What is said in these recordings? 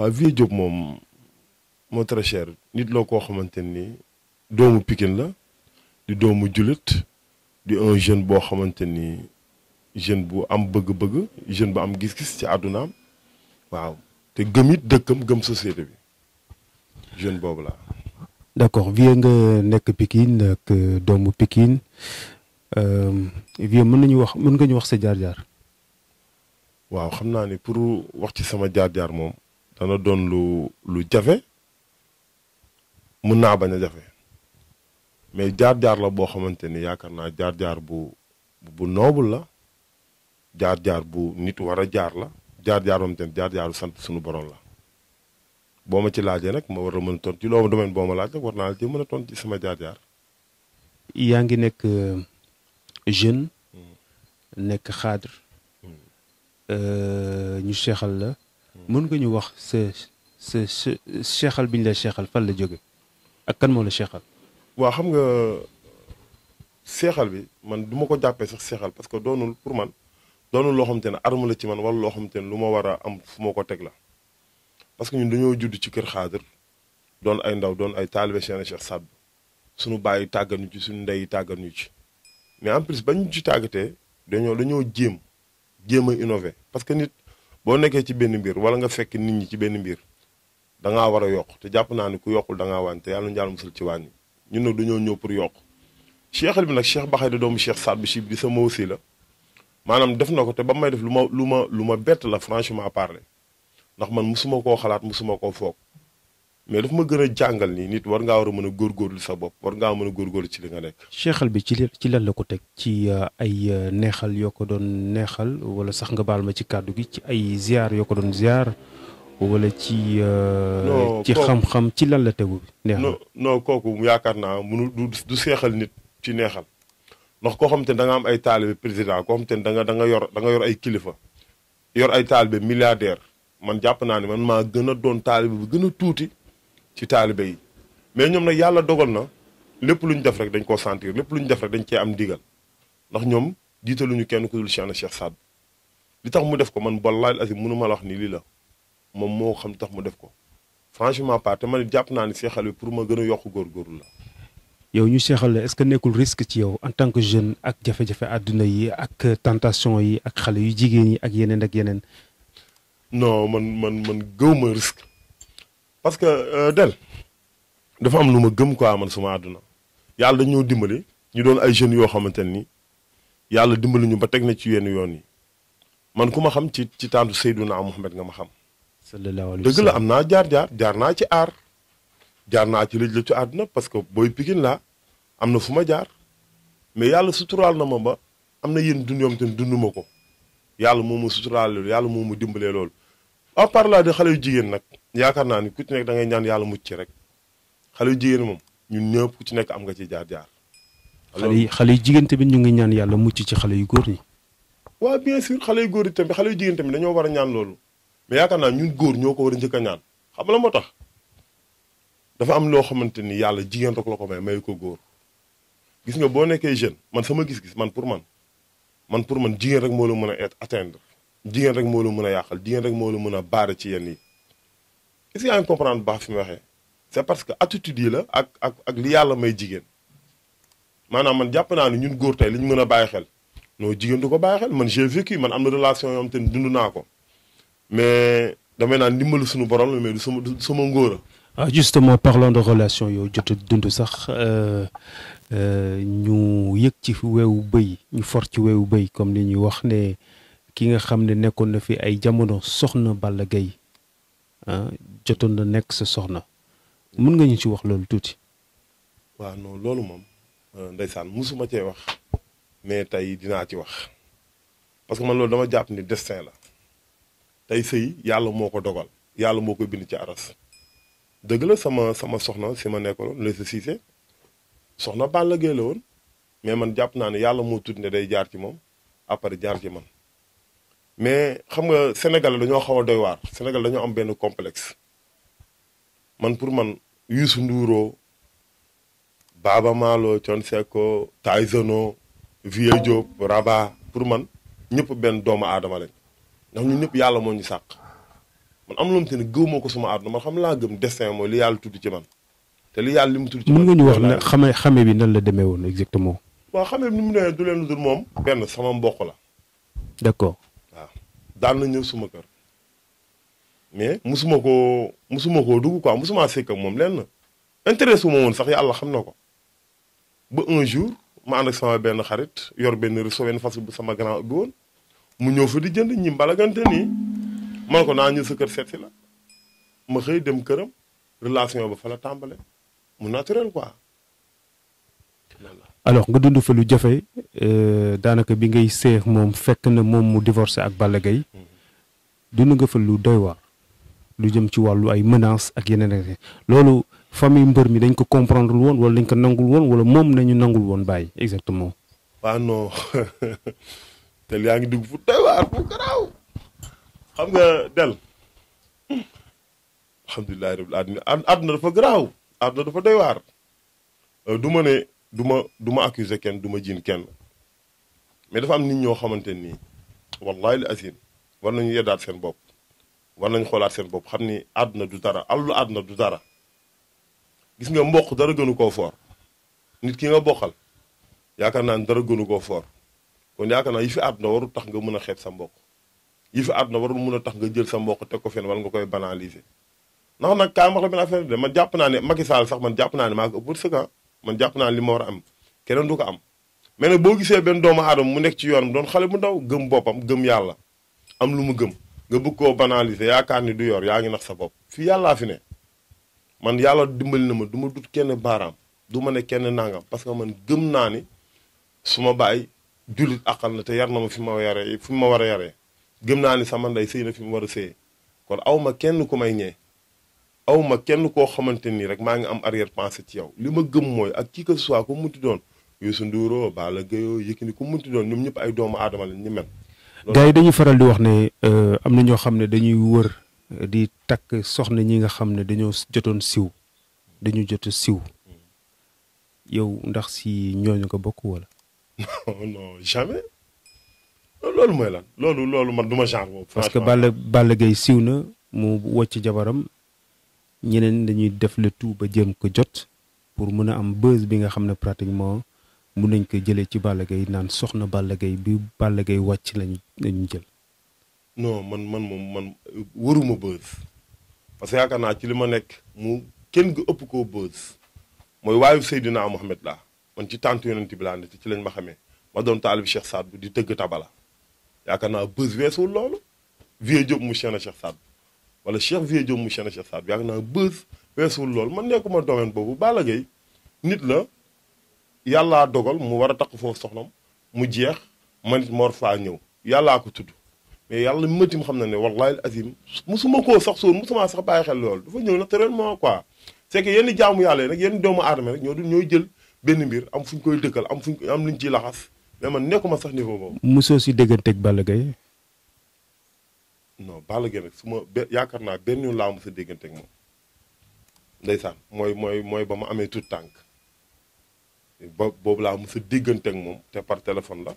waaw Vieux Diop moom moo très cher nit loo koo xamante ni doomu Pikine la di doomu jullit di un jeune boo xamante ni jeune bu am bëgg-bëgg jeune bu am gis-gis ci àddunaam waaw te gëm it dëkkam gëm société bi jeune boobu la. d'accord Vieux nga nekk Pikine ak doomu Pikine Vieux mën nga ñu wax sa jaar-jaar. waaw xam naa ni pour wax ci sama jaar-jaar moom dana doon lu jafe mën naa bañ a jafe mais jaar-jaar la boo xamante ni yaakaar naa jaar-jaar bu noble la jaar-jaar bu nit war a jaar la jaar-jaar moom tamit jaar-jaaru sant suñu borom la boo ma ci laajee nag ma war a mën a tontu ci loolu domaine boo ma laaj rek war naa la ci mën a tontu ci sama jaar-jaar. yaa ngi nekk jeune. nekk xaadre. ñu seexal la. mën nga ñu wax sa seexal bi ñu la seexal fan la jóge ak kan moo la seexal. waaw xam nga seexal bi man du ma ko jàppee sax seexal parce que doonul pour man doonul loo xamante ne arme la ci man wala loo xamante ne lu ma war a am fu ma ko teg la parce que ñun dañoo judd ci kër xaadar doon ay ndaw doon ay taalibe Cheikh Saad Bou suñu bàyyi tàggat ñu ci suñu ndey tàggat ñu ci mais en plus bañ ñu ci tàggatee dañoo jéem a innover parce que nit boo nekkee ci benn mbir wala nga fekk nit ñi ci benn mbir da ngaa war a yokk te jàpp naa ni ku yokkul da ngaa wàññi te yàlla na yàlla musal ci wàññi ñun nag dañoo ñëw pour yokk cheikhal bi nag Cheikh Bakhay da doomu Cheikh Saad Bou Chib di sama aussi la maanaam def na ko te ba may def lu ma bett la franchement parler ndax man musuma koo xalaat musuma koo foog mais daf ma gën a jàngal ni nit war ngaa war a mën a góorgóorlu sa bopp war ngaa mën a góorgóorlu ci li nga nekk. seexal bi ci lan la ko teg ci ay neexal yoo ko doon neexal wala sax nga baal ma ci kàddu gi ci ay ziar yoo ko doon ziar wala ci. ci xam-xam ci lan la tegu. neexal non kooku yaakaar naa du seexal nit ci neexal ndax koo xam te ne da nga am ay taalibe président koo xam te ne da nga yor ay kilifa yor ay taalibe milliardaire man jàpp naa ne man maa gën a doon taalibe bu gën a tuuti. ci taalibe yi mais ñoom nag yàlla dogal na lépp lu ñu def rek dañ koo sentir lépp lu ñu def rek dañ cee am ndigal ndax ñoom jiitaluñu kenn ku dul Cheikh Saad li tax mu def ko man wallaahi azim mënu ma la wax ni lii la moom moo xam tax mu def ko franchement pas te man jàpp naa ni seexal bi pour ma gën a yokk góorgóorlu la. yow ñu seexal la est-ce que nekkul risque ci yow en tant que jeune ak jafe-jafe àdduna yi ak tentation yi ak xale yu jigéen yi ak yeneen ak yeneen. non man gëw ma risque. parce que del dafa am lu ma gëm quoi man suma àdduna yàlla dañoo dimbali ñu doon ay jeunes yoo xamante ni yàlla dimbali ñu ba teg na ci yenn yoon yi man ku ma xam ci tàntu Seydouna Mohamed nga ma xam. sallallahu alayhi wa sallam dëgg la am naa jaar naa ci aar jaar naa ci lëj la ci àdduna parce que booy Pikine laa am na fu ma jaar mais yàlla suturaal na ma ba am na yenn dund yoom te dund ma ko yàlla moo ma suturaal loolu yàlla moo ma dimbalee loolu. à part là de xale yu jigéen nag yaakaar naa ni ku ci nekk da ngay ñaan yàlla mucc ci rek xale yu jigéen moom ñun ñëpp ku ci nekk am nga ci jaar-jaar. xale yu jigéen tamit ñu ngi ñaan yàlla mucc ci xale yu góor ñi. waaw bien sûr xale yu góor yi tamit xale yu jigéen tamit dañoo war a ñaan loolu mais yaakaar naa ñun góor ñoo ko war a njëkk a ñaan xam nga la moo tax dafa am loo xamante ni yàlla jigéen rek la ko may ko góor gis nga boo nekkee jeune man sama gis-gis man pour man jigéen rek moo la mën a atteindre. jigéen rek moo la mën a yàqal jigéen rek moo la mën a baare ci yenn yi est-ce que yaa ngi comprendre baax fi mu waxee c'est parce que attitude yi la ak li yàlla may jigéen maanaam man jàpp naa ni ñun góor tey li ñu mën a bàyyi xel non jigéen du ko bàyyi xel man j'ai vécu man am na relation yoo xam te ne dund naa ko mais damay naan ndimbalu suñu borom la mais du sama ngóora. ah justement parlant de relation yow jot a dund sax ñu yëg ci weewu bëy ñu for ci weewu bëy comme ni ñuy wax ne. ki nga xam ne nekkoon na fi ay jamono soxna Balla Gaye jotoon na nekk sa soxna mën nga ñu ci wax loolu tuuti. waaw non loolu moom ndeysaan musuma cee wax mais tey dinaa ci wax parce que man loolu dama jàpp ni destin la tey sëy yàlla moo ko dogal yàlla moo koy bind ci aras dëgg la sama soxna si ma nekkaloon la sa siise soxna Balla Gaye la woon mais man jàpp naa ne yàlla moo tudd ne day jaar ci moom après jaar ci man. mais xam nga Sénégal dañoo xaw a doy waar Sénégal dañoo am benn complexe man pour man Youssou Ndouro Baaba Maalo Thione Seck Tysono Vieux Diop Raba pour man ñëpp benn doomu aadama lañ ndax ñun ñëpp yàlla moo ñu sàq man am lu mu te ne gëw moo ko suma àdduna man xam laa gëm destin mooy li yàlla tudd ci man te li yàlla li mu tudd ci man. mën nga ñu wax ne xame bi nan la demee woon exactement. waaw xame bi ni mu demee du leen lu dul moom benn sama mbokk la. d'accord. waaw daan na ñëw suma kër mais musuma koo dugg quoi musuma sekk ak moom lenn intéressé wu ma woon sax yàlla xam na ko ba un jour ma ànd ak sama benn xarit yor benn réseau benn fas bu sama grand ubbi woon mu ñëw fa di jënd ñi mbalagante nii man ko naa ñëw sa kër seetsi la ma xëy dem këram relation ba fa la tàmbale mu naturel quoi. alors nga dund fa lu jafe daanaka bi ngay seex moom fekk na moom mu divorcé ak Balla Gaye dund nga fa lu doy waar lu jëm ci wàllu ay menaces ak yeneen ak loolu famille mbër mi dañ ko comprendre woon wala dañ ko nangul woon wala moom nañu nangul woon bàyyi exactement. waaw non te yaa ngi dugg fu doy waar fu garaaw xam nga del alhamdulilah rabbil alamin àdduna dafa garaaw àdduna dafa doy waar du ma ne du ma accuser kenn du ma jiin kenn mais dafa am nit ñoo xamante nii wallahi li asin war nañu yeddaat seen bopp war nañu xoolaat seen bopp xam ni àdduna du dara alalu àdduna du dara gis nga mboq dara gënu koo foor nit ki nga bokkal yaakaar naa ne dara gënu koo foor kon yaakaar naa yi fi àdduna warul tax nga mën a xeeb sa mbokk yi fi àdduna warul mën a tax nga jël sa mbokk teg ko fenn wala nga koy banaliser ndax nag kaay ma wax la benn affaire de man jàpp naa ne Macky Sall sax man jàpp naa ne maa ko ëpp wërsëg man jàpp naa ne li ma war a am keneen du ko am mais nag boo gisee benn doomu aadama mu nekk ci yoon doon xale bu ndaw gëm boppam gëm yàlla am lu mu gëm nga bëgg koo banaliser yaakaar ni du yor yaa ngi nax sa bopp fii yàllaa fi ne man yàlla dimbali na ma du ma dut kenn baaraam du ma ne kenn nangam parce que man gëm naa ni su ma bàyyi jullit akal na te yar na ma fi ma yaree fi ma war a yaree gëm naa ni sama ndey sëy na fi mu war a sëyee kon aw ma kenn ku may ñee aw ma kenn koo xamante nii rek maa ngi am arrière pensée ci yow li ma gëm mooy ak kii que ce soit ku munti doon Youssou Ndour Balla Gaye Yékini ku munti doon ñoom ñëpp ay doomu aadama lañ ñu mel. gars yi dañuy faral di wax ne am na ñoo xam ne dañuy wër di takk soxna ñi nga xam ne dañoo jotoon siw dañu jot siw yow ndax si ñooñu ko bokk wala. non jamais loolu mooy lan loolu man du ma genre boobu. parce que Balla Gaye siw na mu wocc jabaram ñeneen dañuy def le tout ba jéem ko jot pour mën a am buzz bi nga xam ne pratiquement mun nañ ko jëlee ci Balla Gaye naan soxna Balla Gaye bi Balla Gaye wàcc lañu jël. non man waruma buzz parce que yaakaar naa ci li ma nekk mu kenn gu ëpp koo buzz mooy waayu Seydina Mohamed laa man ci tàntu yonent bi laa ne ci lañ ma xamee ma doon taalib Cheikh Saad bu di tëgg tabala yaakaar naa buzz weesuwul loolu Vieux Diop mu Cheikh na Cheikh Saad wala Cheikh Vieux Diop mu Cheikh na Cheikh Saad yaakaar naa buzz weesuwul loolu man nekkuma domaine boobu Balla Gaye nit la yàllaa dogal mu war a takk foofu soxnam mu jeex man it mor faa ñëw yàllaa ko tudd mais yàlla mëtim xam na ne wallahi azim musuma koo sax sóor musuma sax bàyyi xel loolu dafa ñëw naturellement quoi c'est que yenn jaamu yàlla yi nag yenn doomu aadama rek ñooy jël benn mbir am fu ñu koy dëkkal am luñ ciy laxas mais man nekkuma sax niveau boobu. mosoo si dégganteeg Balla Gaye. non Balla Gaye nag yaakaar naa benn yoon laa mos a dégganteeg moom ndeysaan mooy ba ma amee tout tànk boobu laa mos a dégganteeg moom te par téléphone la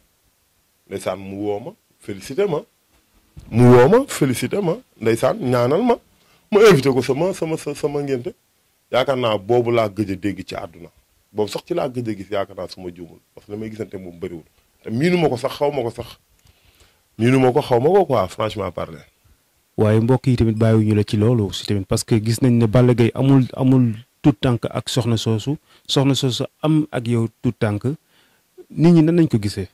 ndeysaan mu woo ma félicité ma ndeysaan ñaanal ma invité ko sama ngénte yaakaar naa boobu laa gëj a dégg ci àdduna boobu sax ci laa gëj a gis yaakaar naa suma juumul parce que damay gisante moom bëriwul te miinu ma ko sax xaw ma ko quoi franchement parler. waaye mbokk yi tamit bàyyiwuñu la ci loolu si tamit parce que gis nañ ne Balla Gaye amul tout tànk ak soxna soosu am ak yow tout tànk nit ñi nan nañ ko gisee.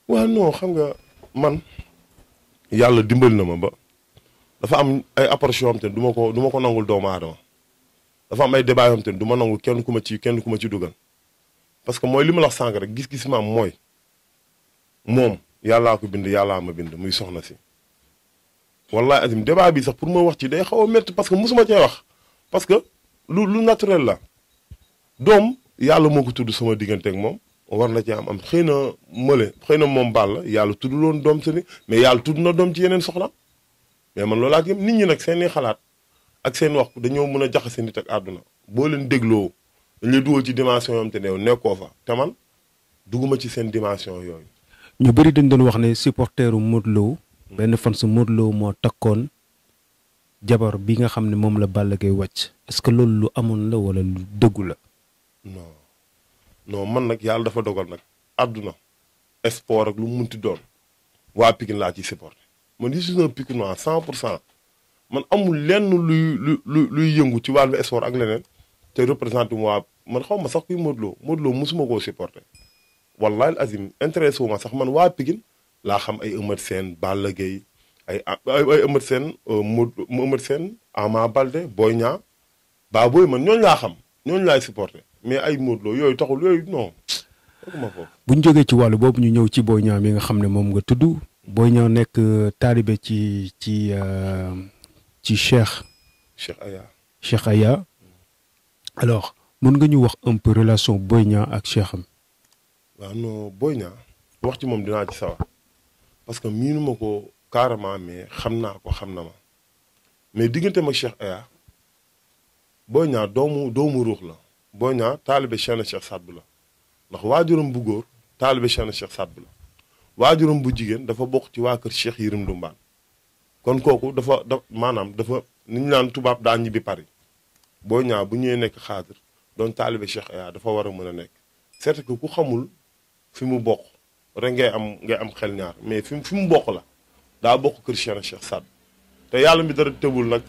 waaw non xam nga man yàlla dimbali na ma ba dafa am ay approches yoo xam te ne du ma ko nangul doomu aadama dafa am ay débat yoo xam te ne du ma nangul kenn ku ma ci dugal parce que mooy li ma la wax sànq rek gis-gis maam mooy moom yàllaa ko bind yàllaa ma bind muy soxna si. wallahi azim débat bi sax pour ma wax ci day xaw a métti parce que mosuma cee wax parce que lu naturel la doom yàlla moo ko tudd sama diggante ak moom war na ci am xëy na moom Balla yàlla tudd loon doom seni mais yàlla tudd na doom ci yeneen soxla mais man loolaa yëpp nit ñi nag seeni xalaat ak seen wax dañoo mën a jaxase nit ak àdduna boo leen dégloo dañ lay dugal ci dimension yoom te ne yow nekkoo fa te man dugguma ci seen dimension yooyu. ñu bëri dañ doon wax ne supporteru Modou Lo benn fan su Modou Lo moo takkoon jabar bi nga xam ne moom la Balla Gaye wàcc est-ce que loolu lu amoon la wala lu dëggu la. non non man nag yàlla dafa dogal nag àdduna sport ak lu mu munti doon waa Pikine laa ciy supporté man je suis un Pikinois 100% man amul lenn luy yëngu ci wàllu sport ak leneen te représenté mu waa man xaw ma sax kuy Modou Lo mosuma koo supporté wallahi azim intéressé wu ma sax man waa Pikine laa xam ay Eumeu Sène Balla Gaye ay Eumeu Sène Eumeu Sène Ama Baldé Boy Niang Baboy man ñooñu laa xam ñooñu laay supporté mais ay Modou Lo yooyu taxul yooyu non ma foofu. bu ñu jógee ci wàllu boobu ñu ñëw ci Boy Niang mi nga xam ne moom nga tudd Boy Niang nekk taalibe ci Cheikh Aya alors mën nga ñu wax un peu relation Boy Niang ak Cheikh am. waaw non Boy Niang wax ci moom dinaa ci sawar parce que miinu ma ko carrément mais xam naa ko xam na ma mais diggante ma Cheikh Aya Boy Niang doomu ruux la Boy Niang taalibe Cheikh Sadbu la ndax waajuram bu góor taalibe Cheikh Sadbu la waajuram bu jigéen dafa bokk ci waa kër Cheikh Yérim Ndumbaan kon kooku dafa ni ñu naan tubaab daa ñibbi Paris Boy Niang bu ñëwee nekk xaadir doon taalibe Cheikh Aya dafa war a mën a nekk c'est que ku xamul fi mu bokk rek ngay am xel ñaar mais fi mu bokk la daa bokk kër Cheikh Sadbu te yàlla mi dara tëbul nag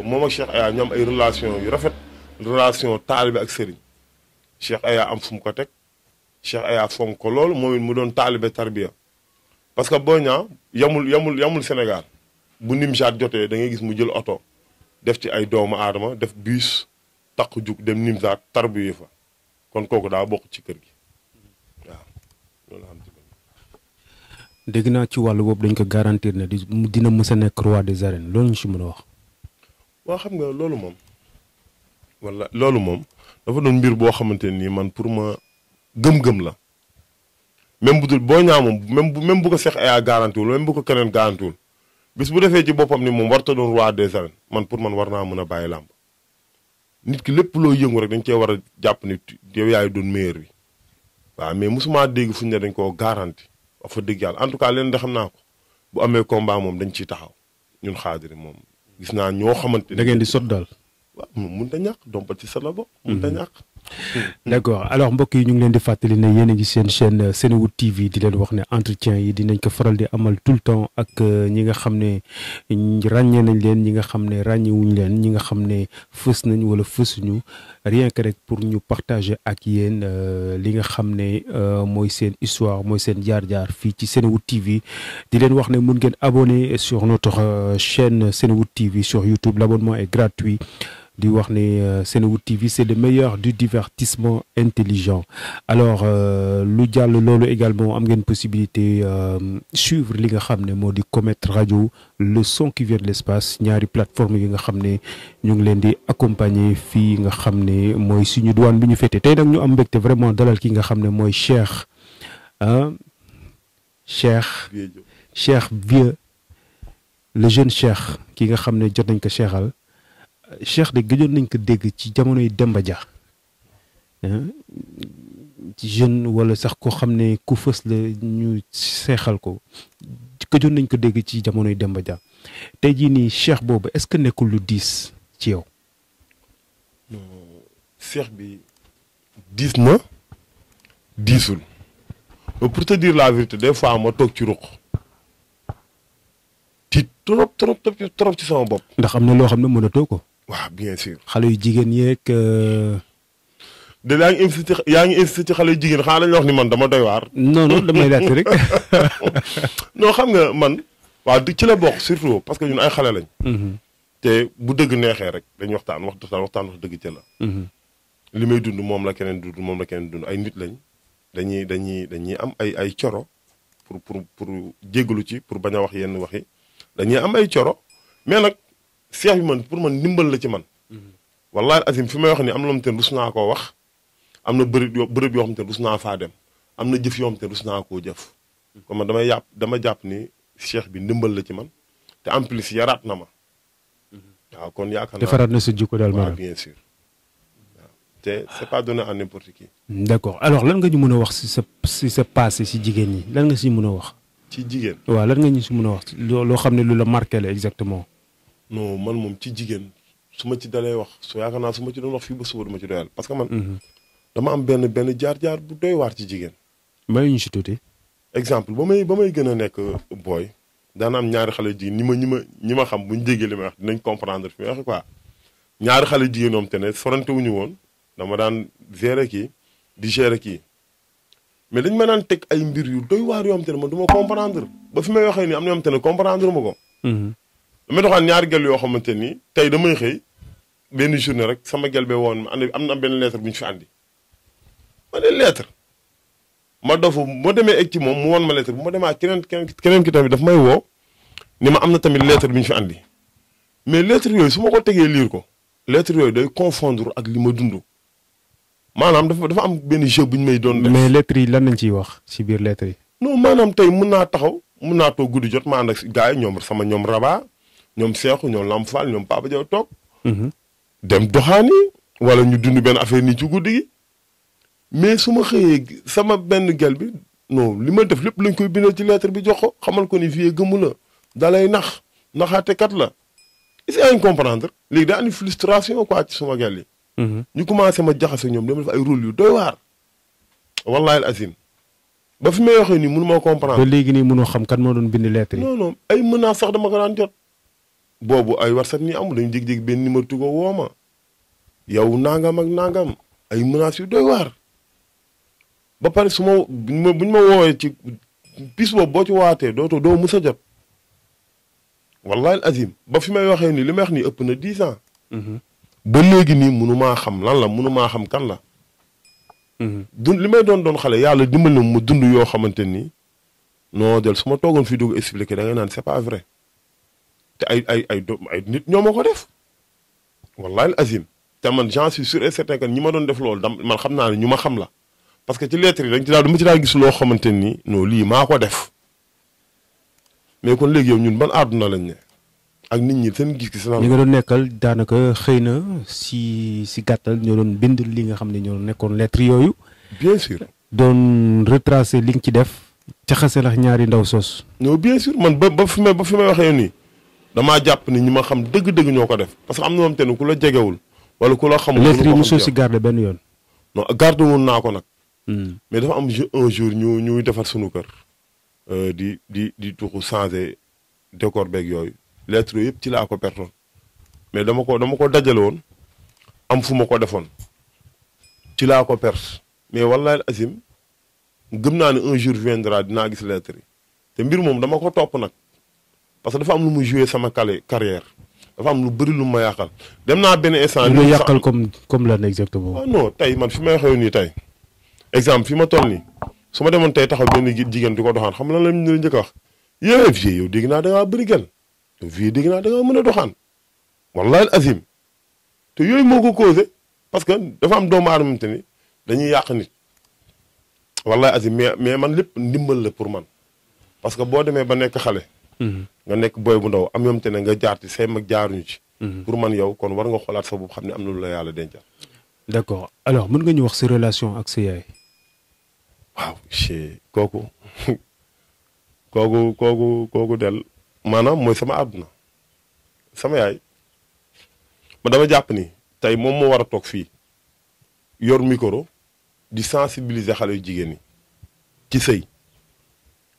moom ak Cheikh Aya ñoom ay relation yu rafet relation taalibe ak sëriñ Cheikh Aya am fu mu ko teg Cheikh Aya fonk ko loolu moom it mu doon taalibe tarbiya parce que Boy Niang yamul Sénégal bu Nimjaat jotee da ngay gis mu jël oto def ci ay doomu aadama def bus takk jug dem Nimjaat tarbiya fa kon kooku daa bokk ci kër gi waaw loolu am ci dégg naa ci wàllu boobu dañ ko garantir ne dina mës a nekk roi des arènes loolu ñu si mën a wax. waa xam nga loolu moom dafa doon mbir boo xamante nii man pour ma gëm-gëm la même bu dul Boy Niang moom même bu ko Cheikh Aya garantiwul même bu ko keneen garantiwul bis bu defee ci boppam ni moom warta doon roi des arènes man pour man war naa mën a bàyyi làmb nit ki lépp loo yëngu rek dañ cee war a jàpp ni yow yaay doon meilleur bi waaw mais mosuma dégg fu ñu ne dañ koo garanti wax fa dëgg yàlla en tout cas leen da xam naa ko bu amee combat moom dañ ciy taxaw ñun xaadiri moom gis naa ñoo xamante da ngeen di sot daal. waaw mënut a ñàkk dompal ci sa la bopp. mënut a ñàkk. d'accord alors mbokk yi ñu ngi leen di fàttali ne yéen a ngi seen chaîne Senewood TV di leen wax ne entretien yi dinañ ko faral di amal tout le temps ak ñi nga xam ne ràññee nañ leen ñi nga xam ne ràññewuñ leen ñi nga xam ne fës nañ wala fësuñu rien que rek pour ñu partager ak yéen li nga xam ne mooy seen histoire mooy seen jaar-jaar fii ci Senewood TV di leen wax ne mun ngeen abonné sur notre chaîne Senewood TV sur YouTube l'abonnement est gratuit. di wax ne Senewood TV c'est le meilleur du divertissement intelligent alors lu jàll loolu également am ngeen possibilité suivre li nga xam ne moo di Comet Radio le son qui vient de l'espace ñaari plateforme yi nga xam ne ñu ngi leen di accompagner fii nga xam ne mooy suñu douane bi ñu féete tey nag ñu am mbégte vraiment dalal ki nga xam ne mooy Cheikh Vieux le jeune Cheikh ki nga xam ne jot nañ ko cheikhal Cheikh de gëjoon nañ ko dégg ci jamonoy Demba Dia ci jeune wala sax koo xam ne ku fës la ñu seexal ko gëjoon nañ ko dégg ci jamonoy Demba Dia tey jii nii Cheikh boobu est-ce que nekkul lu diis ci yow. non Cheikh bi diis na diisul pour te dire la vérité des fois ma toog ci ruq ci trop ci sama bopp. ndax am na loo xam ne mënatoo ko. waaw bien sûr. xale yu jigéen yeeg. de yaa ngi insisté ci xale yu jigéen xanaa lañu wax ni man dama doy waar. non damay laajte rek. non xam nga man. waaw ci la bokk surtout parce que ñun ay xale lañ. te bu dëgg neexee rek dañuy waxtaan wax dëgg ca la. li may dund moom la keneen dund ay nit lañ. dañuy am ay coro pour jéggalu ci pour bañ a wax yenn waxi dañuy am ay coro mais nag. Cheikh bi man pour man ndimbal la ci man. wallahi azim fi may wax ni am na loo xamante ne rus naa koo wax am na bërëb yoo xamante ne rus naa faa dem am na jëf yoo xamante ne rus naa koo jëf. kon man dama jàpp ni Cheikh bi ndimbal la ci man te en plus yaraat na ma. waaw kon yaakaar naa defaraat na sa jikko daal waaw bien sûr waaw te c'est pas donné à n'importe qui. d'accord alors lan nga ñu mën a wax si sa passé si jigéen ñi lan nga si mën a wax. ci jigéen. waaw lan nga ñu si mën a wax loo xam ne lu la marqué la exactement. non man moom ci jigéen su ma ci dalee wax su yaakaar naa su ma ci doon wax fii ba suba du ma ci doyal parce que man. dama am benn jaar-jaar bu doy waar ci jigéen. may ñu si tuuti. exemple ba may gën a nekk booy daan am ñaari xale jigéen ñi ma xam bu ñu déggee li may wax dinañ comprendre fi may wax quoi ñaari xale jigéen ñoom te ne sorante wuñu woon dama daan gérer kii di gérer kii mais dañ ma daan teg ay mbir yu doy waar yoo xam te ne man du ma comprendre ba fi may waxee nii am na yoo xam te ne comprendre ma ko. damay doxaan ñaari gel yoo xamante ni tey damay xëy benn journée rek sama gel bee woon am na benn lettre bu ñu fi andi ma ne lettre ma dofu ma demee egg ci moom mu won ma lettre bu ma demaa keneen ki tamit daf may woo ni ma am na tamit lettre bi ñu fi andi mais lettre yooyu su ma ko tegee liir ko lettre yooyu day confondre ak li ma dund maanaam dafa am benn jeu bu ñu may doon def. mais lettre yi lan lañ ciy wax si biir lettre yi. non maanaam tey mun naa toog guddi jot ma ànd ak gars yi ñoom Raba ñoom Seexu ñoom Lamp Fall ñoom Papa Diaw toog. dem doxaani wala ñu dund benn affaire nii ci guddi gi mais su ma xëyee sama benn gel bi non li ma def lépp lañ koy bindal ci lettre bi jox ko xamal ko ni fii gëmu la dalay naxaate kat la est-ce que comprendre léegi daa andi frustration quoi ci suma gel yi. ñu commencé ma jaxase ñoom dama def ay rôle yu doy waar. wallahi al azim ba fi may waxee nii mënu ma comprendre. ba léegi nii mënoo xam kan moo doon bind lettre yi. non ay menaces sax dama ko daan jot. boobu ay WhatsApp nii amul dañu jékki-jékki benn numéro tugo woo ma yow nangam ak nangam ay menaces yu doy waar. ba pare su ma buñ ma woowee ci bis boobu boo ci waatee doo mus a jot. wallahi al azim ba fi may waxee nii li may wax nii ëpp na 10 ans. ba léegi nii mënumaa xam lan la mënumaa xam kan la. li may doon xale yàlla dimbali na mu dund yoo xamante ni noo del su ma toogoon fii dugg expliqué da ngay naan c'est pas vrai te ay nit ñoo ma ko def. wallahi al azim te man j'en suis sûr et certain que ñi ma doon def loolu man xam naa ne ñu ma xam la parce que ci lettre yi dama ci daal gis loo xamante ni non lii maa ko def mais kon léegi yow ñun ban àdduna lañ ne ak nit ñi seen gis-gis. ñi nga doon nekkal daanaka xëy na si gàttal ñoo doon bind li nga xam ne ñoo nekkoon lettre yooyu. bien sûr. doon retracer li nga ci def. caxase la ñaari ndaw sos. non bien sûr man ba fi may waxee nii damaa jàpp ni ñi ma xam dëgg-dëgg ñoo ko def parce que am na moom te ne ku la jegewul wala ku la xamul. lettre yi mosoo si garder benn yoon. non garder woon naa ko nag. mais dafa am un jour ñuy defar sunu kër. di tuxu changer décor beeg yooyu. lettre yooyu yëpp ci laa ko pertoon mais dama ko dajale woon am fu ma ko defoon ci laa ko perte mais wallahi azim gëm naa ne un jour viendra dinaa gis lettre yi te mbir moom dama ko topp nag parce que dafa am lu mu joué sama carrière dafa am lu bëri lu ma yàqal dem naa benn instant. lu yàqal comme lan exactement. ah non tey man fi may waxee nii tey exemple fi ma toll nii su ma demoon tey taxaw benn jigéen di ko doxaan xam lan la ñu njëkk a wax yéen fii yow dégg naa da ngaa bëri gel fii dégg naa da nga mën a doxaan wallahi azim te yooyu moo ko causé parce que dafa am doomu aadama te ni dañuy yàq nit wallahi azim mais man lépp ndimbal la pour man parce que boo demee ba nekk xale. nga nekk boy bu ndaw am yom te ne nga jaar ci say mag jaaruñu ci. pour man yow kon war nga xoolaat sa bopp xam ne am na lu la yàlla dencal. d'accord alors mën nga ñu wax sa relation ak sa yaay. waaw kooku del maanaam mooy sama àdduna sama yaay ma dama jàpp ni tey moom moo war a toog fii yor micro di sensibiliser xale yu jigéen ñi ci sëy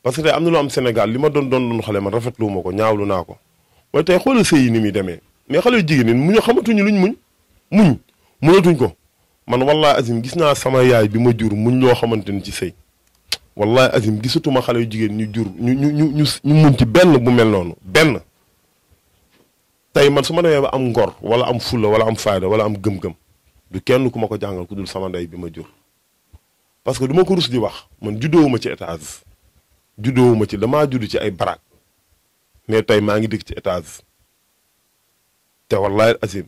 parce que tey am na lu am Sénégal li ma doon xale man rafetlu ma ko ñaawlu naa ko mooy tey xoolal sëy yi ni muy demee mais xale yu jigéen ñi xamatuñu luñ mënatuñ ko man wallahi azim gis naa sama yaay bi ma jur muñ loo xamante ni ci sëy wallahi azim gisatuma xale yu jigéen ñu jur ñu muñ ci benn bu mel noonu benn tey man su ma demee ba am ngor wala am fulla wala am fayda wala am gëm-gëm du kenn ku ma ko jàngal ku dul sama ndey bi ma jur parce que du ma ko rus di wax man juddoowuma ci étage juddoowuma ci damaa judd ci ay barak mais tey maa ngi dëkk ci étage te wallahi azim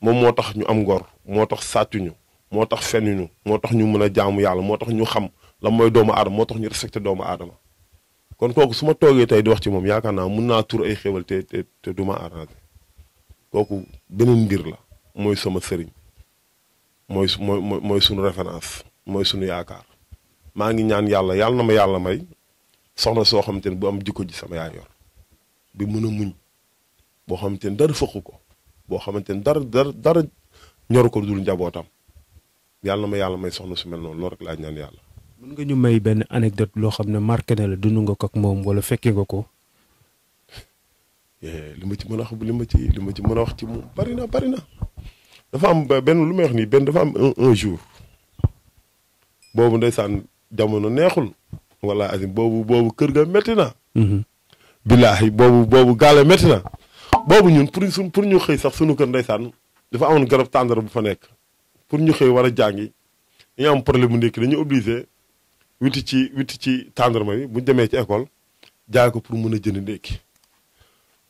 moom moo tax ñu am ngor moo tax sàccuñu moo tax fenuñu moo tax ñu mën a jaamu yàlla moo tax ñu xam la mooy doomu aadama moo tax ñu respecté doomu aadama kon kooku su ma toogee tey di wax ci moom yaakaar naa mun naa tur ay xéwal te du ma arrangé kooku beneen mbir la mooy sama sëriñ mooy sunu référence mooy sunu yaakaar maa ngi ñaan yàlla na ma yàlla may soxna soo xamante ne bu am jikko ji sama yaay yor bi mën a muñ boo xamante ni dara fëq ko boo xamante ni dara ñoru ko dul njabootam yàlla na ma yàlla may soxna su mel noonu loolu rek laa ñaan yàlla. mën nga ñu may benn anecdote loo xam ne marqué na la dund nga ko ak moom wala fekkee nga ko. li ma ci mën a wax li ma ci mën a wax ci moom bari na dafa am benn lu may wax nii benn dafa am un jour boobu ndeysaan jamono neexul wala azim boobu kër ga métti na. billaahi boobu gaale métti na boobu ñun pour ñu xëy sax sunu kër ndeysaan dafa amoon garab tàndara bu fa nekk pour ñu xëy war a jàngi dañu am problème mu ndékki dañu obligé witti ci tàndarma bi bu ñu demee ci école jaay ko pour mën a jënd ndékki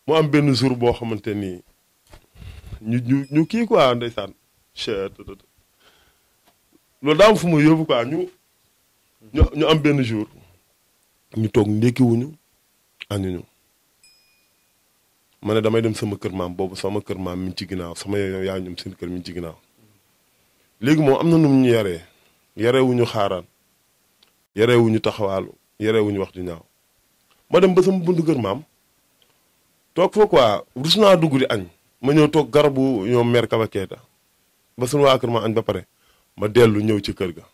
mu am benn jour boo xamante ni ñu kii quoi ndeysaan loolu daa am fu mu yóbbu quoi ñu am benn jour ñu toog ndékki wuñu añuñu ma ne damay dem sama kër maam boobu sama kër maam mi ngi ci ginnaaw sama yaay ñoom seen kër mi ngi ci ginnaaw léegi moom am na nu mu ñu yarewuñu xaaraan yarewuñu taxawaalu yarewuñu wax ju ñaaw ma dem ba sama buntu kër maam toog fa quoi rus naa dugg di añ ma ñëw toog garabu ñoom mère Kabakeeta ba suñu waa kër ma añ ba pare ma dellu ñëw ci kër ga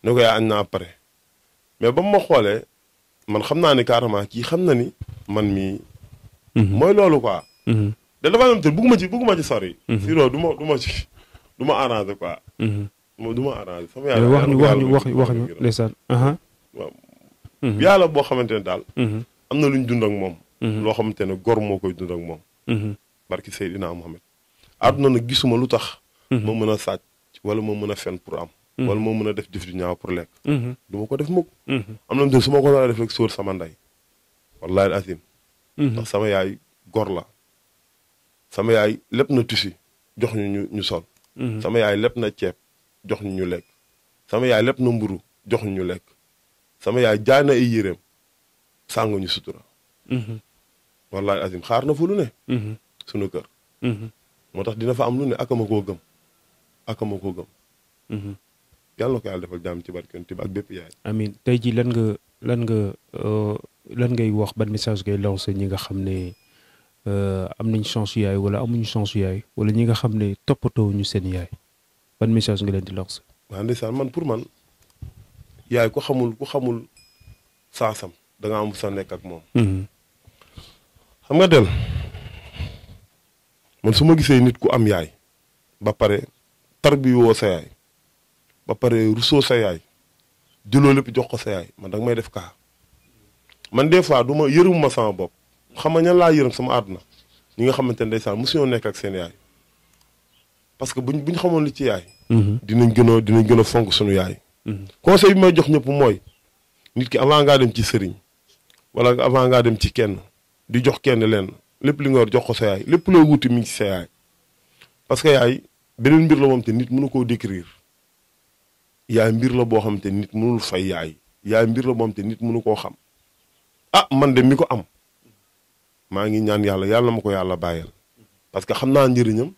ne ko yaa añ naa pare mais ba mu ma xoolee man xam naa ni carrément kii xam na ni man mii. mooy loolu quoi. da dafa am te bugguma ci sori. sinon du ma arrangé quoi. moom du ma arrangé sama yàlla wax ñu ndeysaan. waaw yàlla boo xamante ne daal. am na lu ñu dund ak moom. loo xamante ne gor moo koy dund ak moom. barki Seydina Mohamed. àdduna nag gisuma lu tax. ma mën a sàcc wala ma mën a fen pour am. wala moo mën a def jëf ju ñaaw pour lekk. du ma ko def mukk. am na su ma ko doon def rek sóor sama ndey. wallaahi azim. ndax sama yaay gor la. sama yaay lépp na tusi jox ñu sol. sama yaay lépp na ceeb jox ñu lekk. sama yaay lépp na mburu jox ñu lekk. sama yaay jaay na ay yéreem sàngu ñu sutura. wallaahi azim xaar na fu lu ne. sunu kër. moo tax dina fa am lu ne akama koo gëm. yàlla na ko yàlla defal jàmm ci barkante bi ak bépp yaay. amiin tey jii lan ngay wax ban message ngay lancé ñi nga xam ne am nañ chance yaay wala amuñu chance yaay wala ñi nga xam ne toppatoo ñu seen yaay ban message nga leen di lancé. waaw ndeysaan man pour man yaay ku xamul saasam da nga am sa nekk ak moom. xam nga del man su ma gisee nit ku am yaay ba pare tarbiyoo sa yaay. ba pare rusoo sa yaay jëloo lépp jox ko sa yaay man danga may def kaa man des fois du ma yërëmuma sama bopp xam nga ñan laa yërëm sama àdduna ñi nga xamante ne ndeysaan mosuñoo nekk ak seen yaay parce que buñ xamoon li ci yaay. dinañ gën a fonk suñu yaay. conseil bi may jox ñëpp mooy nit ki avant ngaa dem ci sëriñ wala avant ngaa dem ci kenn di jox kenn leen lépp li nga war jox ko sa yaay lépp loo wuti mi ngi ci sa yaay parce que yaay beneen mbir la moom te nit mënu koo décrire. yaay mbir la boo xam te nit mënul fay yaay mbir la moom te nit mënu koo xam man de mi ko am maa ngi ñaan yàlla na ma ko yàlla bàyyeel parce que xam naa njëriñam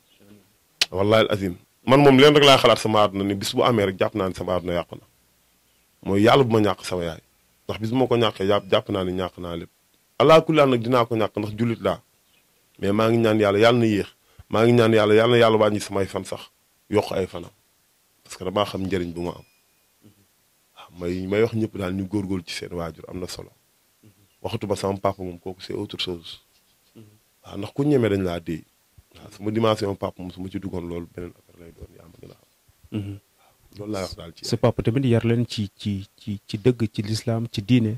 wallahi azim man moom leen rek laa xalaat sama àdduna ni bis bu amee rek jàpp naa ni sama àdduna yàqu na mooy yàlla bu ma ñàkk sama yaay ndax bis bu ma ko ñàkkee jàpp naa ni ñàkk naa lépp allah kulli nag dinaa ko ñàkk ndax jullit laa mais maa ngi ñaan yàlla na yéex maa ngi ñaan yàlla na yàlla wàññi samay fan sax yokk ay fanam parce que damaa xam njëriñ bu ma am waaw may wax ñëpp daal ñu góorgóorlu ci seen waajur am na solo waxatu ba sama papa moom kooku c'est autre chose waaw ndax ku ñemee dañ laa dee waaw sama dimension papa moom su ma ci duggoon loolu beneen affaire lay doon yaa ma gën a xam. loolu laay wax daal ci sa papa tamit yar leen ci dëgg ci lislaam ci diine.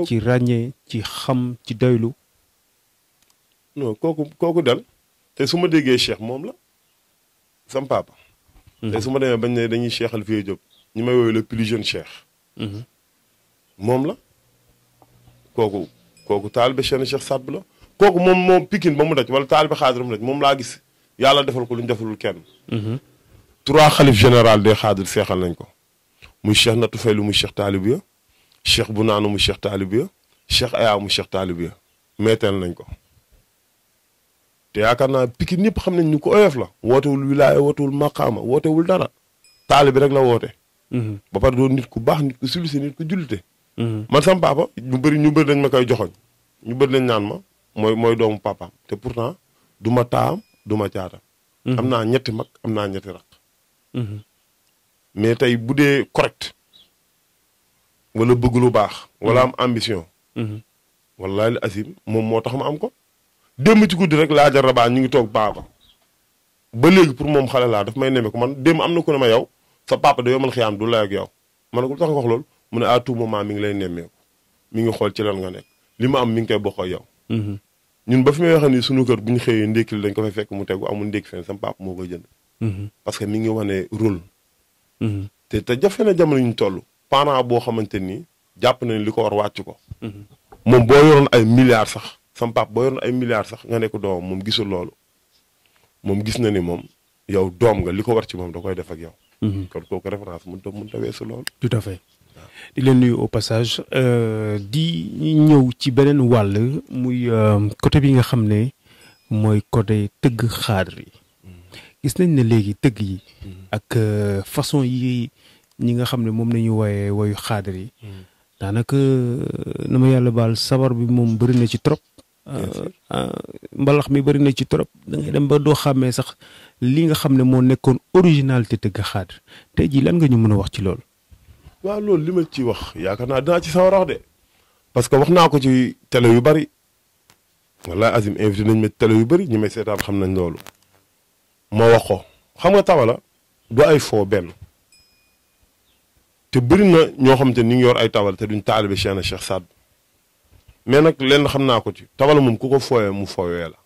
ci ràññee ci xam ci doylu. non kooku dal te su ma déggee Cheikh moom la sama papa. te su ma demee bañ ne dañuy Cheikh Alfiya Diop ñu may woowee le plus jeune Cheikh. moom la kooku taalibe Cheikh Saad Bou la kooku moom Pikine ba mu daj wala taalibe Xaadir mu daj moom laa gis yàlla defal ko lu ñu defalul kenn. 3 xalif général des Xaadir seexal nañ ko muy Cheikh Natou Faylu muy Cheikh Taalibiya Cheikh bu naanu mu Cheikh Taalibiya Cheikh Aya mu Cheikh Taalibiya meeteel nañ ko. te yaakaar naa Pikine ñëpp xam nañ ñu ko oyof la wootewul wilaaya wootewul maqaama wootewul dara taalibe rek la woote. ba pare doon nit ku baax nit ku silvissé nit ku jullite. man sama papa ñu bëri dañ ma koy joxoñ ñu bëri dañ naan ma mooy doomu papaam te pourtant du ma taam du ma caatam. am naa ñetti mag am naa ñetti rak. mais tey bu dee correct wala bëgg lu baax. wala am ambition. wallaahi asim moom moo tax ma am ko. démb ci guddi rek laa jar rabaa ñu ngi toog baaba ba léegi pour moom xale laa daf may neme ko man démb am na ku ne ma yow sa papa da yomal xiyaam du lay ak yow ma ne ko lu tax nga wax loolu mu ne à tout moment mi ngi lay nemmeeku mi ngi xool ci lan nga nekk li ma am mi ngi koy bokk ak yow. ñun ba fi may wax ni sunu kër bu ñu xëyee ndékkil dañ ko fay fekk mu tegu amul ndékki fenn sama papa moo koy jënd. parce que mi ngi wane rôle. te jafe na jamono ñu toll. parent boo xamante ni jàpp na li ko war wàcc ko. moom boo yoroon ay milliards sax sama papa boo yoroon ay milliards sax nga nekk doomam moom gisul loolu moom gis na ni moom yow doom nga li ko war ci moom da koy def ak yow. kon kooku référence mënut a weesu loolu. tout à fait di leen nuyu au passage di ñëw ci beneen wàll muy côté bi nga xam ne mooy côté tëgg xaadar yi gis nañ ne léegi tëgg yi ak façon yi ñi nga xam ne moom nañu wooye woyu xaadar yi daanaka na ma yàlla baal sabar bi moom bëri na ci trop mbalax mi bëri na ci trop da ngay dem ba doo xàmmee sax li nga xam ne moo nekkoon originalité tëgg xaadar tey jii lan nga ñu mën a wax ci loolu. waaw loolu li ma ci wax yaakaar naa dinaa ci sawar wax de parce que wax naa ko ci télé yu bari wallaay Azim invité nañ ma télé yu bari ñi may seetaan xam nañ loolu moo wax ko xam nga tabala du ay foo benn te bëri na ñoo xam te ni ngi yor ay tabala te duñ taalibe Cheikh Saad mais nag lenn xam naa ko ci tabala moom ku ko fooyee mu fooyee la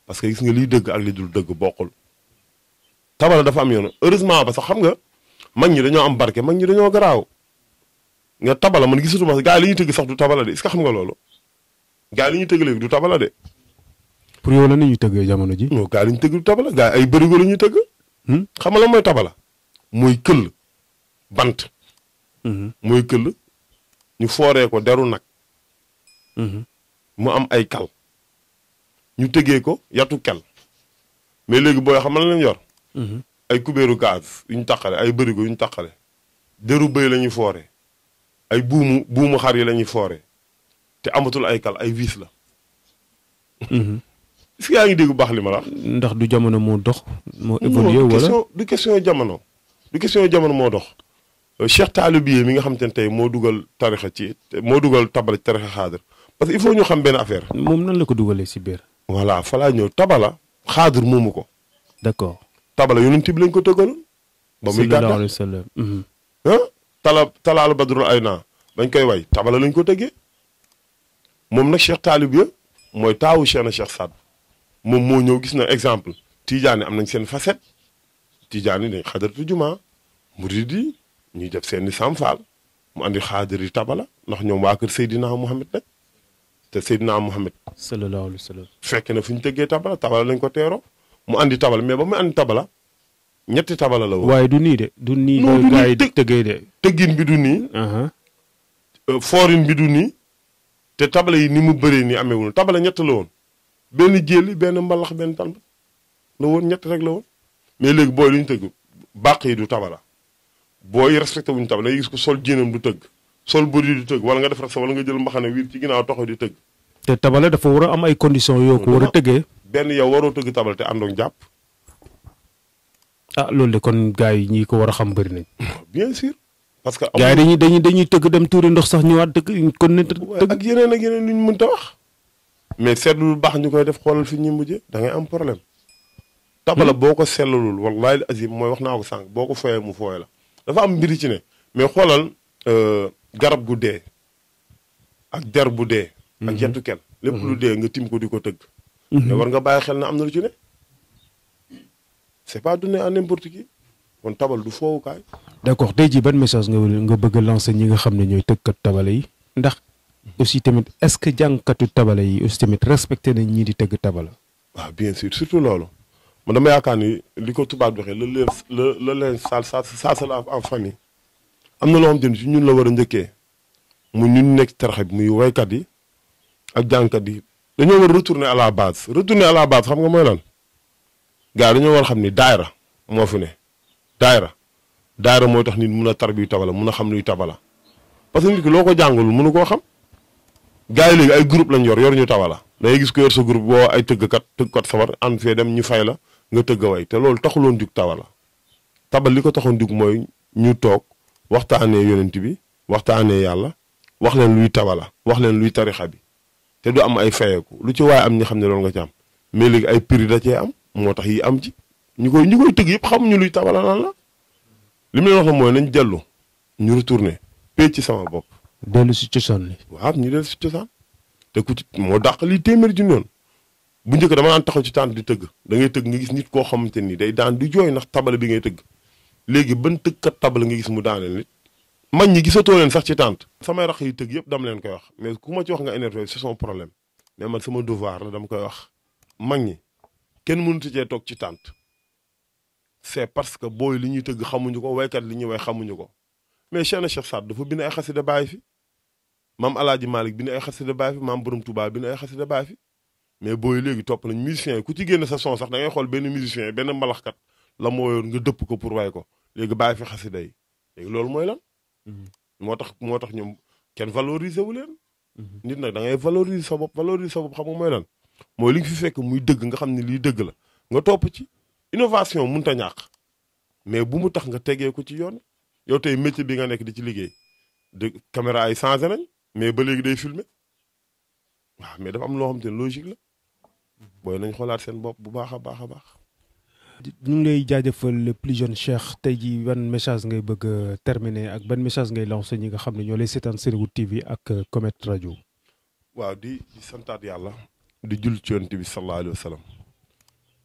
parce que gis nga liy dëgg ak li dul dëgg bokkul tabala dafa am yoon heureusement ba sax xam nga mag ñi dañoo am barke mag ñi dañoo garaaw nga tabala man gisatuma gaa yi li ñuy tëgg sax du tabala de est-ce que xam nga loolu gaa yi li ñuy tëgg léegi du tabala de. pour yow la ni ñuy tëggee jamono ji. non gaa yi li ñu tëgg du tabala gaa yi ay bërigo la ñuy tëgg. xam nga la mooy tabala. mooy këll bant. mooy këll ñu fooree ko deru nag. mu am ay kal. ñu tëggee ko yatu kel. mais léegi booy xam la leen yor. ay kubéeru gaz yu ñu taqale ay bërigo yu ñu taqale deru bëy la ñuy foore ay buumu xar yi la ñuy foore te amatul ay kal ay vis la. est-ce que yaa ngi dégg bu baax li ma la wax. ndax du jamono moo dox. moo évolué wala du question jamono. du question jamono moo dox. Cheikh Talibiye mi nga xam te ne tey moo dugal tarixa moo dugal tabala ci tarixa xaadar parce que il faut ñu xam benn affaire. moom nan la ko dugalee si biir. voilà fa laa ñëw tabala xaadar moomu ko. d'accord. tabala yonent bi lañ ko tëggaloon. ba muy gàttal sallallahu alayhi wa sallam. talaalu badrul ay naa bañ koy way tabala lañ ko tëggee moom nag Cheikh Talibiya mooy taawu Cheikh Saad moom moo ñëw gis na exemple tijaani am nañ seen facette tijaani dañ xadaratu juma murid yi ñuy def seen i samfaal mu andi xaadari tabala ndax ñoom waa kër Seydina Mohamed nag te Seydina Mohamed. sallallahu alayhi wa sallam. fekk na fu ñu tëggee tabala lañ ko teeroo. mu andi tabala mais ba mu andi tabala ñetti tabala la woon. waaye du nii de du nii. non gaa yi tëggee de. tëggin bi du nii. foorin bi du nii. te tabala yi ni mu bëree nii ameewul tabala ñett la woon. benn jéeli benn mbalax benn tànn la woon ñett rek la woon. mais léegi booy lu ñu tëgg bàq yi du tabala booy respecté wuñu tabala yi gis ko sol jéenam du tëgg sol bëri du tëgg wala nga def rek sa wala nga jël mbaxane wiir ci ginnaaw taxaw di tëgg. te tabala dafa war a am ay conditions yoo ko war a tëggee. benn yow waroo tëgg tabala te àndoon jàpp. loolu de kon gars yi ñi ko war a xam bëri nañ. bien sûr. parce que gars yi dañuy tëgg dem tuuri ndox sax ñëwaat tëgg kon ne tëgg. ak yeneen lu ñu mënta wax. mais seetlu lu baax ñu koy def xoolal fi ñu mujjee da ngay am problème. tabala boo ko sellalul wallahi azim mooy wax naa ko sànq boo ko fooyee mu fooye la dafa am mbiri ci ne mais xoolal garab gu dee ak der bu dee. ak yentu kel lépp lu dee nga tim ko di ko tëgg. mais war nga bàyyi xel na am na lu ci ne. c'est pas donné à n'importe qui kon tabal du foowukaay. d'accord tey jii ban message nga bëgg a lancer ñi nga xam ne ñooy tëggkat tabala yi ndax aussi tamit est-ce que jàngkatu tabala yi aussi tamit respecté nañ ñii di tëgg tabala. waaw bien sûr surtout loolu man dama yaakaar ni li ko tubaab waxee la leen ça se lave en famille. am na loo xam te ni ci ñun la war a njëkkee mu ñun nekk taraxa bi muy waykat yi ak jàngkat yi dañoo war a retourner à la base xam nga mooy lan. gars dañoo war a xam ni daayra moo fi ne daayra mooy tax nit mun a tarbiyu tabala mun a xam luy tabala parce que nit ki loo ko jàngalul mënu koo xam gars yi léegi ay groupe lañ yor ñu tabala dangay gis ko yor sa groupe boo ay tëggkat sabar ànd fee dem ñu fay la nga tëgg a way te loolu taxuloon jug tabala tabal li ko taxoon jug mooy ñu toog waxtaanee yonent bi waxtaanee yàlla wax leen luy tabala wax leen luy tarixa bi te du am ay fayeeku lu ci waaye am ñi xam ne loolu nga ci am mais léegi ay prix da cee am moo tax yi am ci ñu koy tëgg yëpp xamuñu luy tabala lan la li mu leen wax mooy nañ dellu ñu retourné pay ci sama bopp. dellu si cosaan li. waaw ñu dellu si cosaan te ku ci moo dàq lii téeméeri ju noonu bu njëkk dama daan taxaw ci tànt di tëgg da ngay tëgg nga gis nit koo xamante ni day daan di jooy ndax tabala bi ngay tëgg léegi ban tëggkat tabala nga gis mu daaneel nit mag ñi gisatoo leen sax ci tànt samay rax yi tëgg yëpp dama leen koy wax mais ku ma ci wax nga énervé c'est son problème mais man sama devoir la dama koy wax mag ñi kenn mënut cee toog ci tànt c'est parce que booy li ñuy tëgg xamuñu ko waykat li ñuy way xamuñu ko mais Cheikh na Cheikh Saad dafa bind ay xasida bàyyi fi maam Alaaji Malick bind ay xasida bàyyi fi maam Borom Touba bind ay xasida bàyyi fi mais booy léegi topp nañ musiciens yi ku ci génn sa son sax da ngay xool benn musicien yi benn mbalaxkat la moo yor nga dëpp ko pour way ko léegi bàyyi fi xasida yi léegi loolu mooy lan moo tax ñoom kenn valoriser wu leen nit nag da ngay valoriser sa bopp xam nga mooy lan mooy li nga fi fekk muy dëgg nga xam ne lii dëgg la nga topp ci innovation mënut a ñàkk mais bu mu tax nga tegee ko ci yoon yow tey métier bi nga nekk di ci liggéey de caméra yi changé nañ mais ba léegi day filmer waaw mais dafa am loo xam te ne logique la booy nañ xoolaat seen bopp bu baax a baax a baax. ñu ngi lay jaajëfal le plus jeune Cheikh tey jii ban message ngay bëgg a terminer ak ban message ngay lancer ñi nga xam ne ñoo lay seetaan Senewood TV ak Comet Radio. waaw di santaat yàlla di jul ci yonent bi sallallahu alayhi wa sallam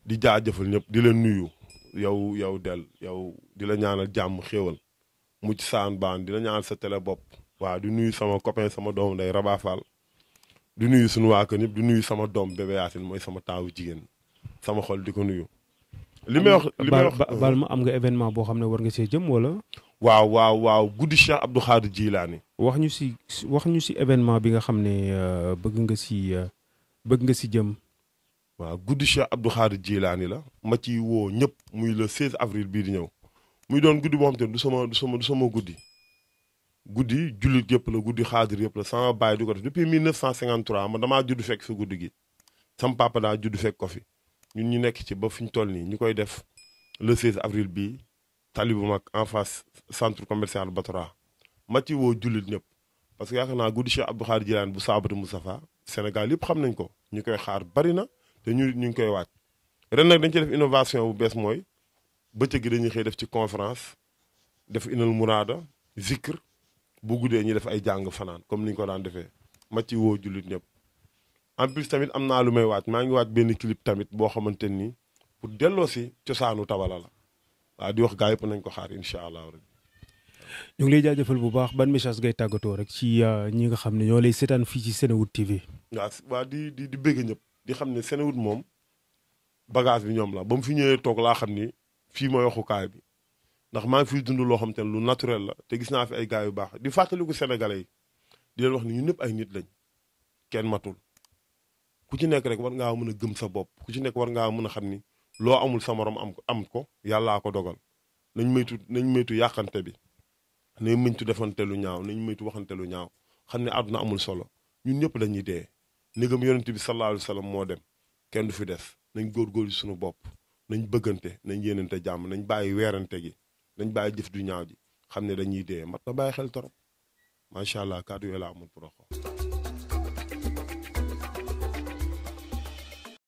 di jaajëfal ñëpp di leen nuyu yow di la ñaanal jàmm xéewal mucc saan baan di la ñaanal sa télé bopp. waaw di nuyu sama copain sama doom nday Raba Fall di nuyu suñu waa kër ñëpp di nuyu sama doom bébé Yacine mooy sama taawu jigéen sama xol di ko nuyu. li may wax baal ma am nga événement boo xam ne war nga see jëm wala. waaw guddi Cheikh Abdou Khadir Jilaani. wax ñu si événement bi nga xam ne bëgg nga si jëm. waaw guddi Cheikh Abdou Khadir Jilaani la ma ci woo ñëpp muy le 16 avril bii di ñëw muy doon guddi boo xam te du sama guddi jullit yëpp la guddi xaadir yëpp la sama baay di ko def depuis 1953 man damaa judd fekk fi guddi gi sama papa daa judd fekk ko fi ñun ñu nekk ci ba fi ñu toll nii ñu koy def le 16 avril bii tali bu mag en face centre commercial Batra ma ci woo jullit ñëpp parce que yaakaar naa guddi Cheikh Abdou Khadir Jilaani bu Saabatu Moustapha Sénégal yëpp xam nañ ko ñu koy xaar bari na te ñu ngi koy waaj ren nag dañ ci def innovation bu bees mooy bëccëg gi dañuy xëy def ci conférence def inal muraada zikr bu guddee ñu def ay jàng fanaan comme ni ñu ko daan defee ma ci woo jullit ñëpp en plus tamit am naa lu may waaj maa ngi waaj benn clip tamit boo xamante ni pour delloo si cosaanu tabala la waaw di wax gaa yëpp nañ ko xaar incha allah. ñu ngi lay jaajëfal bu baax ban message ngay tàggatoo rek ci ñi nga xam ne ñoo lay seetaan fii ci Senewood TV. waaw di bëgg ñëpp di xam ne Senewood moom bagage bi ñoom la ba mu fi ñëwee toog laa xam ni fii mooy waxukaay bi. ndax maa ngi fiy dund loo xam te ne lu naturel la te gis naa fi ay gars yu baax di fàttaliku sénégalais yi di leen wax ni ñun ñëpp ay nit lañ kenn matul ku ci nekk rek war ngaa mën a gëm sa bopp ku ci nekk war ngaa mën a xam ni loo amul sa morom am ko yàllaa ko dogal nañ moytu yàqante bi nañ moytu defante lu ñaaw nañ moytu waxante lu ñaaw xam ne àdduna amul solo ñun ñëpp dañuy dee négam yonent bi sallallahu alayhi wa sallam moo dem kenn du fi des nañ góorgóorlu suñu bopp nañ bëggante nañ yéenante jàmm nañ bàyyi weerante gi dañ bàyyi jëf du ñaaw ji xam ne dañuy dee mat na bàyyi xel torop macha allah kàddu yooyu laa amoon pour